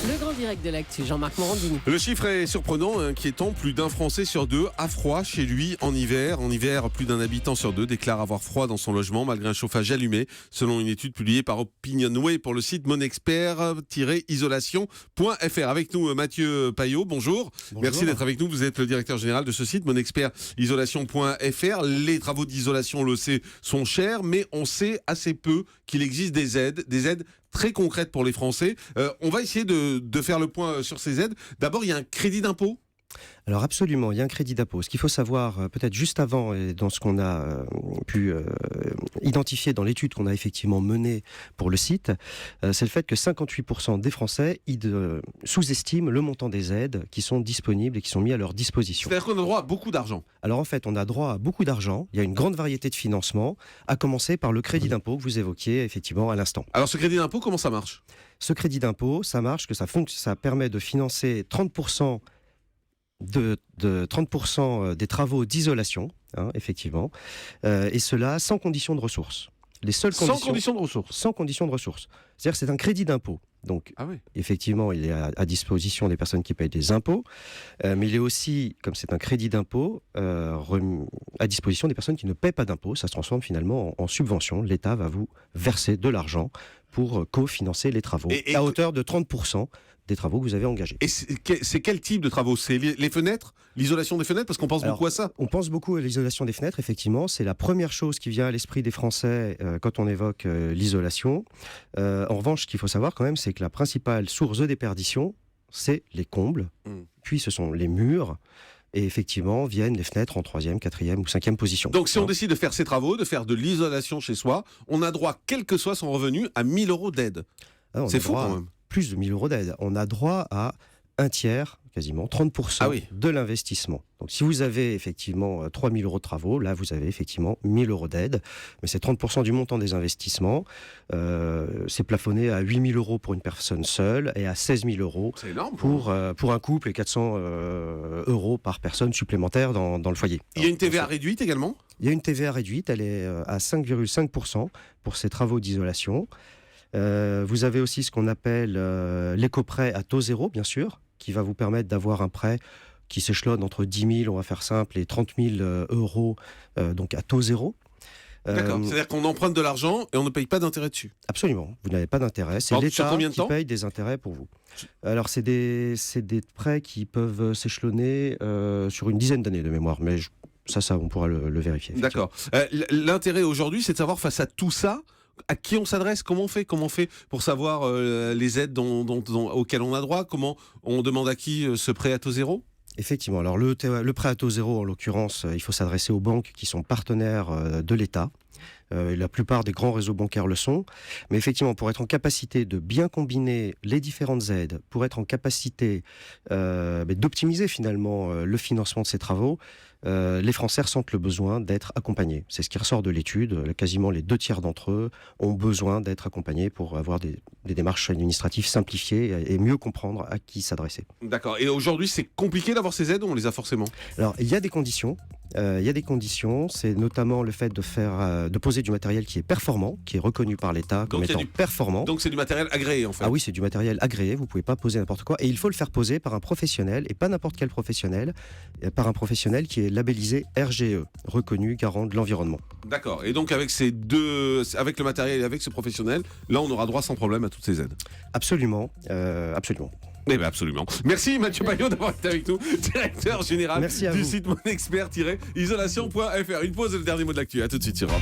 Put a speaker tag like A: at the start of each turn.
A: Le grand direct de l'actu, Jean-Marc Morandini.
B: Le chiffre est surprenant, inquiétant. Plus d'un Français sur deux a froid chez lui en hiver. En hiver, plus d'un habitant sur deux déclare avoir froid dans son logement malgré un chauffage allumé, selon une étude publiée par Opinionway pour le site monexpert-isolation.fr. Avec nous, Mathieu Payot, bonjour. Merci d'être avec nous. Vous êtes le directeur général de ce site, monexpert-isolation.fr. Les travaux d'isolation, on le sait, sont chers, mais on sait assez peu qu'il existe des aides très concrètes pour les Français. On va essayer de faire le point sur ces aides. D'abord, il y a un crédit d'impôt.
C: Alors absolument, il y a un crédit d'impôt. Ce qu'il faut savoir, peut-être juste avant, et dans ce qu'on a pu identifier dans l'étude qu'on a effectivement menée pour le site, c'est le fait que 58% des Français sous-estiment le montant des aides qui sont disponibles et qui sont mis à leur disposition.
B: C'est-à-dire qu'on a droit à beaucoup d'argent.
C: Alors en fait, on a droit à beaucoup d'argent. Il y a une grande variété de financements, à commencer par le crédit d'impôt que vous évoquiez effectivement à l'instant.
B: Alors ce crédit d'impôt, comment ça marche ?
C: Ce crédit d'impôt, ça marche, ça permet de financer 30% de 30% des travaux d'isolation, effectivement, et cela sans condition de ressources.
B: Sans condition de ressources.
C: Sans condition de ressources. C'est-à-dire que c'est un crédit d'impôt. Donc, effectivement, il est à disposition des personnes qui payent des impôts, mais il est aussi, comme c'est un crédit d'impôt, à disposition des personnes qui ne paient pas d'impôts. Ça se transforme finalement en subvention. L'État va vous verser de l'argent pour cofinancer les travaux, à hauteur de 30% des travaux que vous avez engagés.
B: Et c'est quel type de travaux ? C'est les fenêtres ? L'isolation des fenêtres ? Parce qu'on pense beaucoup à ça.
C: On pense beaucoup à l'isolation des fenêtres, effectivement. C'est la première chose qui vient à l'esprit des Français quand on évoque l'isolation. En revanche, ce qu'il faut savoir quand même, c'est que la principale source de déperdition, c'est les combles, puis ce sont les murs, et effectivement viennent les fenêtres en 3e, 4e ou 5e position.
B: Donc si on décide de faire ces travaux, de faire de l'isolation chez soi, on a droit, quel que soit son revenu, à 1 000 € d'aide. C'est fou quand même.
C: Plus de 1 000 € d'aide. On a droit à un tiers, quasiment 30% de l'investissement. Donc si vous avez effectivement 3 000 € de travaux, là vous avez effectivement 1 000 € d'aide, mais c'est 30% du montant des investissements. C'est plafonné à 8 000 € pour une personne seule et à 16 000 € pour un couple et 400 € par personne supplémentaire dans le foyer.
B: Il y a une TVA réduite également ?
C: Il y a une TVA réduite, elle est à 5,5% pour ces travaux d'isolation. Vous avez aussi ce qu'on appelle l'éco-prêt à taux zéro, bien sûr, qui va vous permettre d'avoir un prêt qui s'échelonne entre 10 000, on va faire simple, et 30 000 €, donc à taux zéro.
B: D'accord, c'est-à-dire qu'on emprunte de l'argent et on ne paye pas d'intérêt dessus.
C: Absolument, vous n'avez pas d'intérêt, c'est l'État qui paye des intérêts pour vous. Alors c'est des prêts qui peuvent s'échelonner sur une dizaine d'années de mémoire, mais ça on pourra le vérifier.
B: D'accord. L'intérêt aujourd'hui, c'est de savoir face à tout ça, à qui on s'adresse, comment on fait pour savoir les aides auxquelles on a droit, comment on demande à qui ce prêt à taux zéro ?
C: Effectivement, alors le prêt à taux zéro, en l'occurrence, il faut s'adresser aux banques qui sont partenaires de l'État. La plupart des grands réseaux bancaires le sont. Mais effectivement, pour être en capacité de bien combiner les différentes aides, pour être en capacité d'optimiser finalement le financement de ces travaux, les Français ressentent le besoin d'être accompagnés. C'est ce qui ressort de l'étude. Quasiment les 2 tiers d'entre eux ont besoin d'être accompagnés pour avoir des démarches administratives simplifiées et mieux comprendre à qui s'adresser.
B: D'accord. Et aujourd'hui, c'est compliqué d'avoir ces aides ou on les a forcément ?
C: Alors, il y a des conditions. C'est notamment le fait de poser du matériel qui est performant, qui est reconnu par l'État comme étant performant.
B: Donc c'est du matériel agréé en fait.
C: Ah oui, c'est du matériel agréé, vous ne pouvez pas poser n'importe quoi. Et il faut le faire poser par un professionnel, et pas n'importe quel professionnel, par un professionnel qui est labellisé RGE, reconnu garant de l'environnement.
B: D'accord, et donc avec avec le matériel et avec ce professionnel, là on aura droit sans problème à toutes ces aides.
C: Absolument, absolument.
B: Eh bien absolument. Merci Mathieu Payot d'avoir été avec nous, directeur général du site monexpert-isolation.fr. Une pause et le dernier mot de l'actu. À tout de suite sur Europe.